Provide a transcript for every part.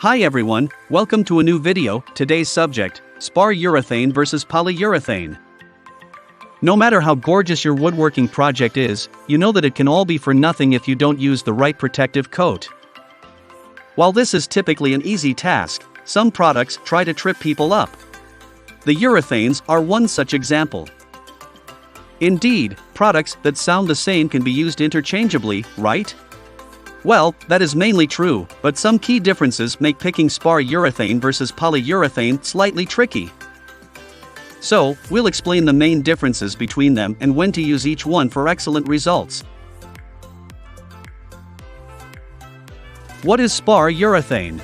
Hi everyone, welcome to a new video. Today's subject, Spar Urethane versus Polyurethane. No matter how gorgeous your woodworking project is, you know that it can all be for nothing if you don't use the right protective coat. While this is typically an easy task, some products try to trip people up. The urethanes are one such example. Indeed, products that sound the same can be used interchangeably, right? Well, that is mainly true, but some key differences make picking spar urethane versus polyurethane slightly tricky. So, we'll explain the main differences between them and when to use each one for excellent results. What is spar urethane?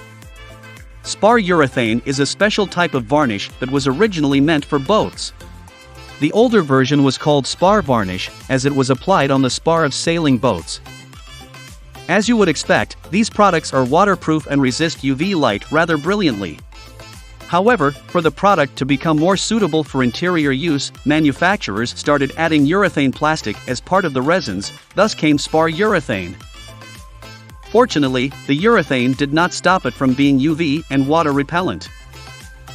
Spar urethane is a special type of varnish that was originally meant for boats. The older version was called spar varnish, as it was applied on the spar of sailing boats. As you would expect, these products are waterproof and resist UV light rather brilliantly. However, for the product to become more suitable for interior use, manufacturers started adding urethane plastic as part of the resins, thus came spar urethane. Fortunately, the urethane did not stop it from being UV and water repellent.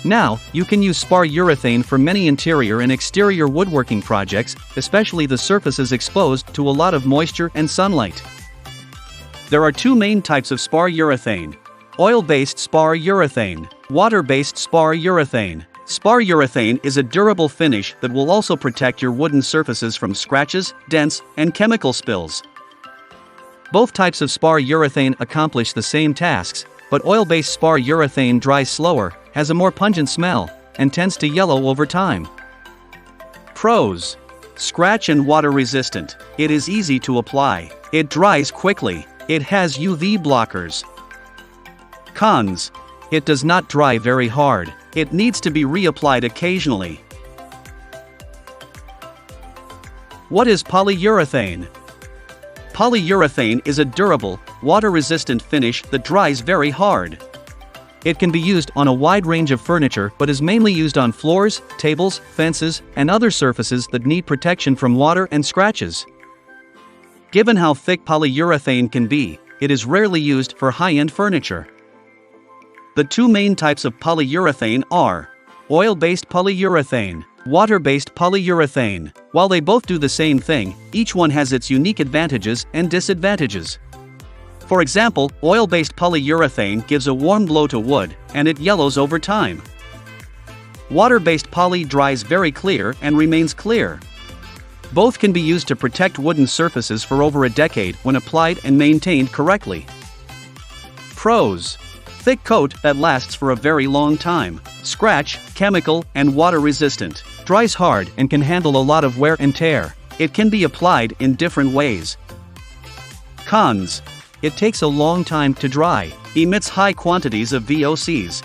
Now, you can use spar urethane for many interior and exterior woodworking projects, especially the surfaces exposed to a lot of moisture and sunlight. There are two main types of spar urethane: oil-based spar urethane, water-based spar urethane. Spar urethane is a durable finish that will also protect your wooden surfaces from scratches, dents, and chemical spills. Both types of spar urethane accomplish the same tasks, but oil-based spar urethane dries slower, has a more pungent smell, and tends to yellow over time. Pros: scratch and water resistant. It is easy to apply. It dries quickly. It has UV blockers. Cons: it does not dry very hard. It needs to be reapplied occasionally. What is polyurethane? Polyurethane is a durable, water-resistant finish that dries very hard. It can be used on a wide range of furniture but is mainly used on floors, tables, fences, and other surfaces that need protection from water and scratches. Given how thick polyurethane can be, it is rarely used for high-end furniture. The two main types of polyurethane are oil-based polyurethane, water-based polyurethane. While they both do the same thing, each one has its unique advantages and disadvantages. For example, oil-based polyurethane gives a warm glow to wood, and it yellows over time. Water-based poly dries very clear and remains clear. Both can be used to protect wooden surfaces for over a decade when applied and maintained correctly. Pros: thick coat that lasts for a very long time. Scratch, chemical, and water resistant. Dries hard and can handle a lot of wear and tear. It can be applied in different ways. Cons: it takes a long time to dry. Emits high quantities of VOCs.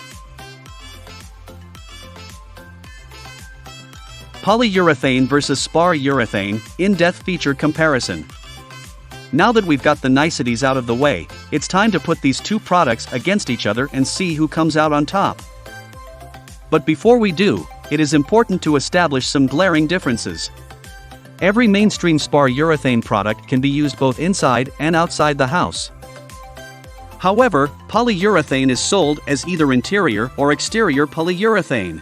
Polyurethane versus spar urethane, in-depth feature comparison. Now that we've got the niceties out of the way, it's time to put these two products against each other and see who comes out on top. But before we do, it is important to establish some glaring differences. Every mainstream spar urethane product can be used both inside and outside the house. However, polyurethane is sold as either interior or exterior polyurethane.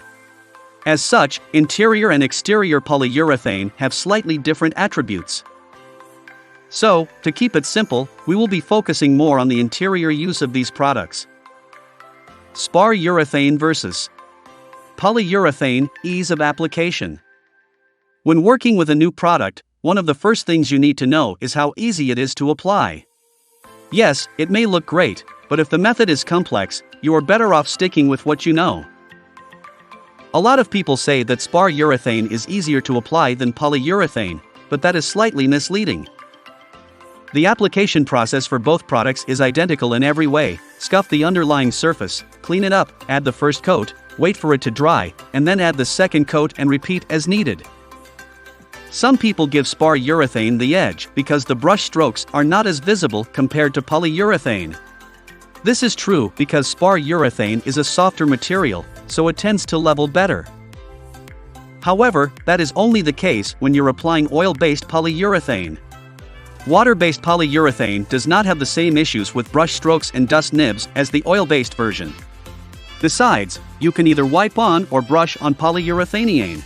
As such, interior and exterior polyurethane have slightly different attributes. So, to keep it simple, we will be focusing more on the interior use of these products. Spar urethane versus polyurethane, ease of application. When working with a new product, one of the first things you need to know is how easy it is to apply. Yes, it may look great, but if the method is complex, you are better off sticking with what you know. A lot of people say that spar urethane is easier to apply than polyurethane, but that is slightly misleading. The application process for both products is identical in every way: scuff the underlying surface, clean it up, add the first coat, wait for it to dry, and then add the second coat and repeat as needed. Some people give spar urethane the edge because the brush strokes are not as visible compared to polyurethane. This is true because spar urethane is a softer material, so it tends to level better. However, that is only the case when you're applying oil-based polyurethane. Water-based polyurethane does not have the same issues with brush strokes and dust nibs as the oil-based version. Besides, you can either wipe on or brush on polyurethane.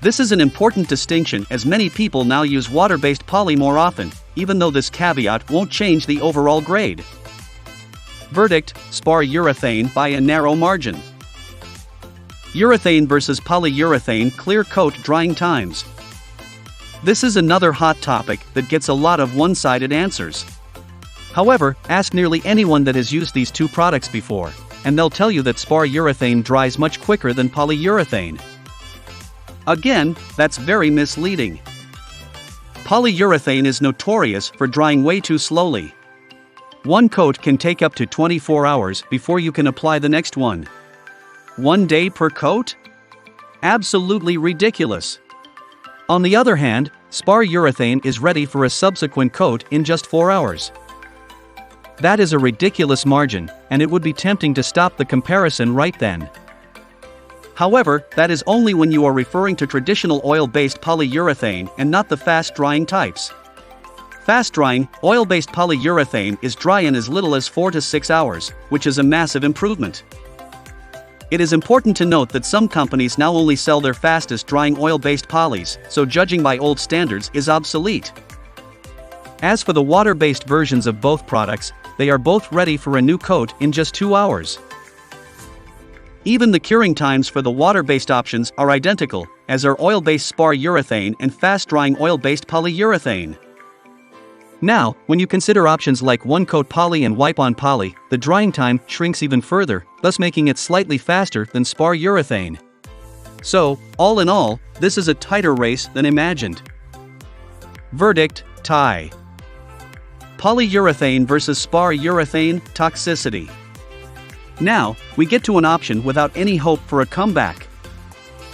This is an important distinction as many people now use water-based poly more often, even though this caveat won't change the overall grade. Verdict: Spar Urethane by a narrow margin. Urethane versus polyurethane clear coat drying times. This is another hot topic that gets a lot of one-sided answers. However, ask nearly anyone that has used these two products before, and they'll tell you that Spar Urethane dries much quicker than polyurethane. Again, that's very misleading. Polyurethane is notorious for drying way too slowly. One coat can take up to 24 hours before you can apply the next one. 1 day per coat? Absolutely ridiculous. On the other hand, Spar Urethane is ready for a subsequent coat in just 4 hours. That is a ridiculous margin, and it would be tempting to stop the comparison right then. However, that is only when you are referring to traditional oil-based polyurethane and not the fast-drying types. Fast-drying, oil-based polyurethane is dry in as little as 4 to 6 hours, which is a massive improvement. It is important to note that some companies now only sell their fastest-drying oil-based polys, so judging by old standards is obsolete. As for the water-based versions of both products, they are both ready for a new coat in just 2 hours. Even the curing times for the water-based options are identical, as are oil-based Spar Urethane and fast-drying oil-based polyurethane. Now, when you consider options like one-coat poly and wipe-on poly, the drying time shrinks even further, thus making it slightly faster than Spar Urethane. So, all in all, this is a tighter race than imagined. Verdict: tie. Polyurethane versus Spar Urethane, toxicity. Now, we get to an option without any hope for a comeback.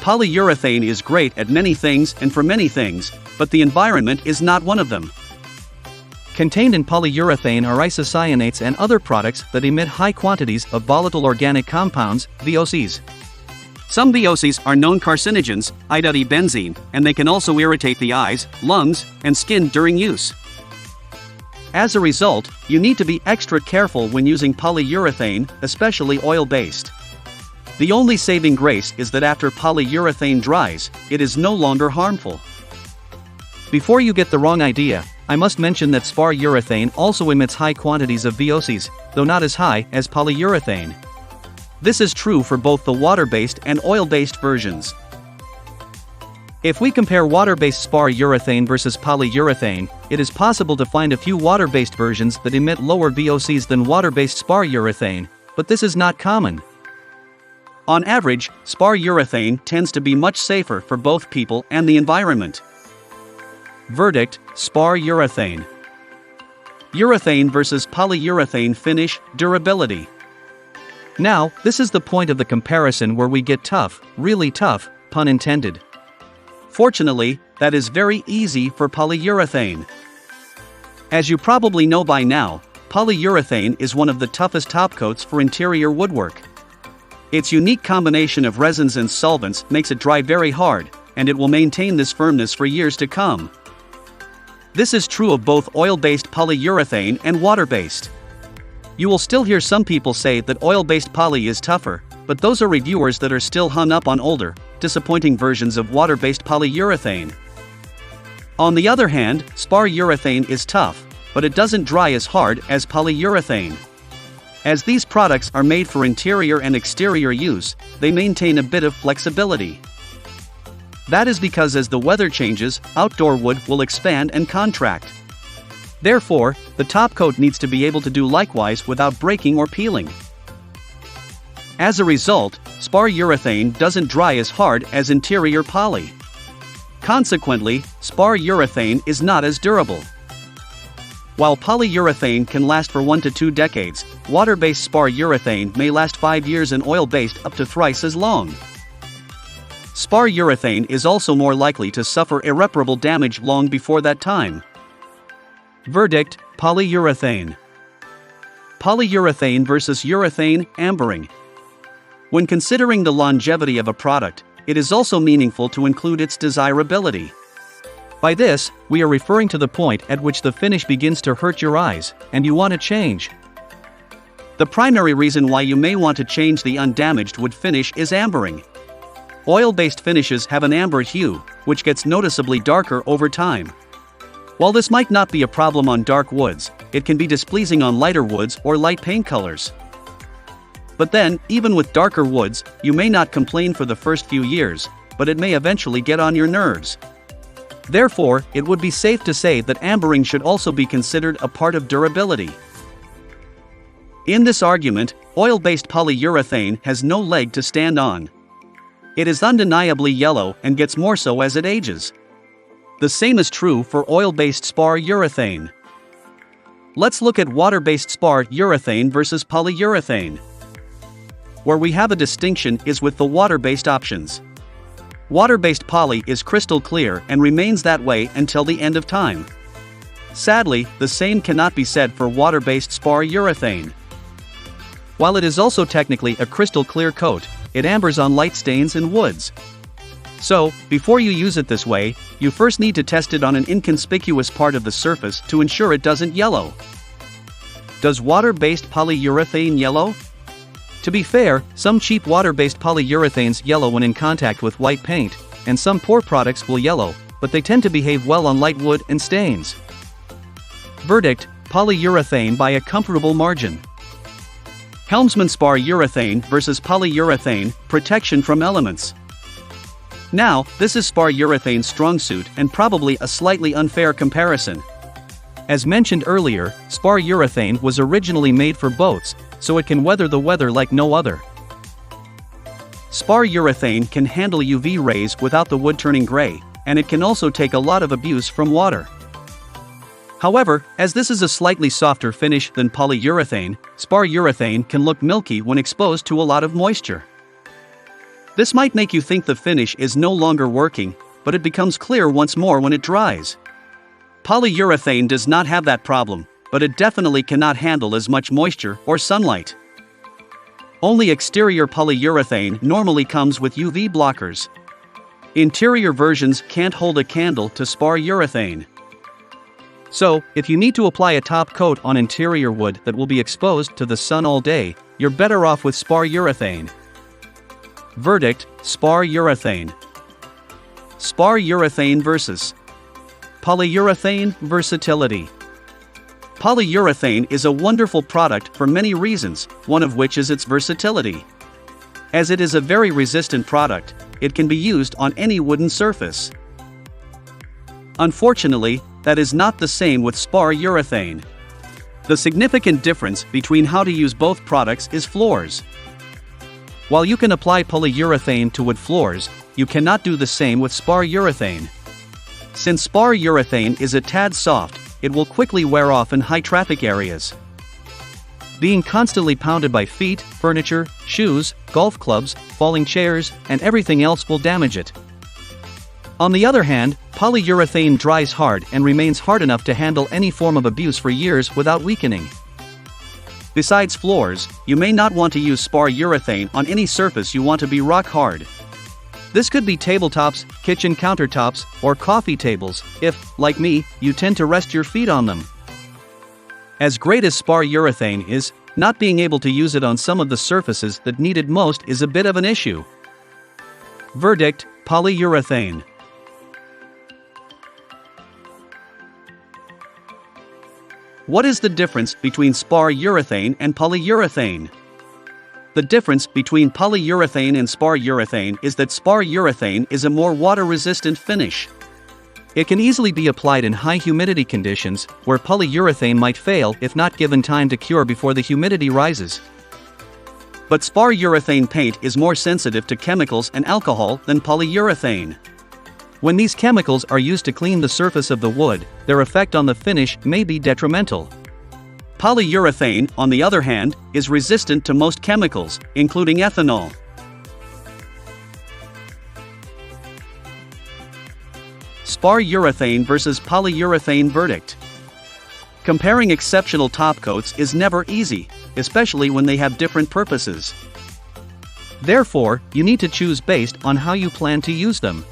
Polyurethane is great at many things and for many things, but the environment is not one of them. Contained in polyurethane are isocyanates and other products that emit high quantities of volatile organic compounds, VOCs. Some VOCs are known carcinogens, i.e. benzene, and they can also irritate the eyes, lungs, and skin during use. As a result, you need to be extra careful when using polyurethane, especially oil-based. The only saving grace is that after polyurethane dries, it is no longer harmful. Before you get the wrong idea, I must mention that Spar Urethane also emits high quantities of VOCs, though not as high as polyurethane. This is true for both the water-based and oil-based versions. If we compare water-based Spar Urethane versus polyurethane, it is possible to find a few water-based versions that emit lower VOCs than water-based Spar Urethane, but this is not common. On average, Spar Urethane tends to be much safer for both people and the environment. Verdict: Spar Urethane. Urethane versus polyurethane finish, durability. Now, this is the point of the comparison where we get tough, really tough, pun intended. Fortunately, that is very easy for polyurethane. As you probably know by now, polyurethane is one of the toughest topcoats for interior woodwork. Its unique combination of resins and solvents makes it dry very hard, and it will maintain this firmness for years to come. This is true of both oil-based polyurethane and water-based. You will still hear some people say that oil-based poly is tougher, but those are reviewers that are still hung up on older, disappointing versions of water-based polyurethane. On the other hand, Spar Urethane is tough, but it doesn't dry as hard as polyurethane. As these products are made for interior and exterior use, they maintain a bit of flexibility. That is because as the weather changes, outdoor wood will expand and contract. Therefore, the top coat needs to be able to do likewise without breaking or peeling. As a result, Spar Urethane doesn't dry as hard as interior poly. Consequently, Spar Urethane is not as durable. While polyurethane can last for 1 to 2 decades, water-based Spar Urethane may last 5 years and oil-based up to thrice as long. Spar Urethane is also more likely to suffer irreparable damage long before that time. Verdict: Polyurethane. Polyurethane versus urethane, ambering. When considering the longevity of a product, it is also meaningful to include its desirability. By this, we are referring to the point at which the finish begins to hurt your eyes, and you want to change. The primary reason why you may want to change the undamaged wood finish is ambering. Oil-based finishes have an amber hue, which gets noticeably darker over time. While this might not be a problem on dark woods, it can be displeasing on lighter woods or light paint colors. But then, even with darker woods, you may not complain for the first few years, but it may eventually get on your nerves. Therefore, it would be safe to say that ambering should also be considered a part of durability. In this argument, oil-based polyurethane has no leg to stand on. It is undeniably yellow and gets more so as it ages. The same is true for oil-based spar urethane. Let's look at water-based spar urethane versus polyurethane. Where we have a distinction is with the water-based options. Water-based poly is crystal clear and remains that way until the end of time. Sadly, the same cannot be said for water-based spar urethane. While it is also technically a crystal clear coat, it ambers on light stains in woods. So, before you use it this way, you first need to test it on an inconspicuous part of the surface to ensure it doesn't yellow. Does water-based polyurethane yellow? To be fair, some cheap water-based polyurethanes yellow when in contact with white paint, and some poor products will yellow, but they tend to behave well on light wood and stains. Verdict: polyurethane by a comfortable margin. Helmsman Spar Urethane versus Polyurethane Protection from elements. Now, this is Spar Urethane's strong suit and probably a slightly unfair comparison. As mentioned earlier, Spar Urethane was originally made for boats, so it can weather the weather like no other. Spar Urethane can handle UV rays without the wood turning gray, and it can also take a lot of abuse from water. However, as this is a slightly softer finish than polyurethane, spar urethane can look milky when exposed to a lot of moisture. This might make you think the finish is no longer working, but it becomes clear once more when it dries. Polyurethane does not have that problem, but it definitely cannot handle as much moisture or sunlight. Only exterior polyurethane normally comes with UV blockers. Interior versions can't hold a candle to spar urethane. So, if you need to apply a top coat on interior wood that will be exposed to the sun all day, you're better off with spar urethane. Verdict: spar urethane. Spar urethane versus polyurethane versatility. Polyurethane is a wonderful product for many reasons, one of which is its versatility. As it is a very resistant product, it can be used on any wooden surface. Unfortunately, that is not the same with spar urethane. The significant difference between how to use both products is floors. While you can apply polyurethane to wood floors, you cannot do the same with spar urethane. Since spar urethane is a tad soft, it will quickly wear off in high traffic areas. Being constantly pounded by feet, furniture, shoes, golf clubs, falling chairs, and everything else will damage it. On the other hand, polyurethane dries hard and remains hard enough to handle any form of abuse for years without weakening. Besides floors, you may not want to use spar urethane on any surface you want to be rock hard. This could be tabletops, kitchen countertops, or coffee tables, if, like me, you tend to rest your feet on them. As great as spar urethane is, not being able to use it on some of the surfaces that need it most is a bit of an issue. Verdict: polyurethane. What is the difference between spar urethane and polyurethane? The difference between polyurethane and spar urethane is that spar urethane is a more water-resistant finish. It can easily be applied in high humidity conditions, where polyurethane might fail if not given time to cure before the humidity rises. But spar urethane paint is more sensitive to chemicals and alcohol than polyurethane. When these chemicals are used to clean the surface of the wood, their effect on the finish may be detrimental. Polyurethane, on the other hand, is resistant to most chemicals, including ethanol. Spar urethane versus polyurethane verdict. Comparing exceptional top coats is never easy, especially when they have different purposes. Therefore, you need to choose based on how you plan to use them.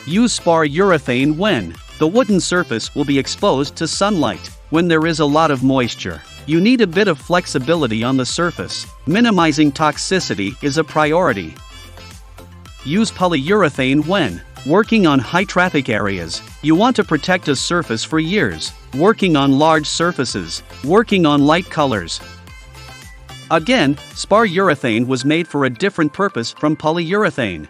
Use spar urethane when the wooden surface will be exposed to sunlight. When there is a lot of moisture, you need a bit of flexibility on the surface. Minimizing toxicity is a priority. Use polyurethane when working on high-traffic areas. You want to protect a surface for years. Working on large surfaces. Working on light colors. Again, spar urethane was made for a different purpose from polyurethane.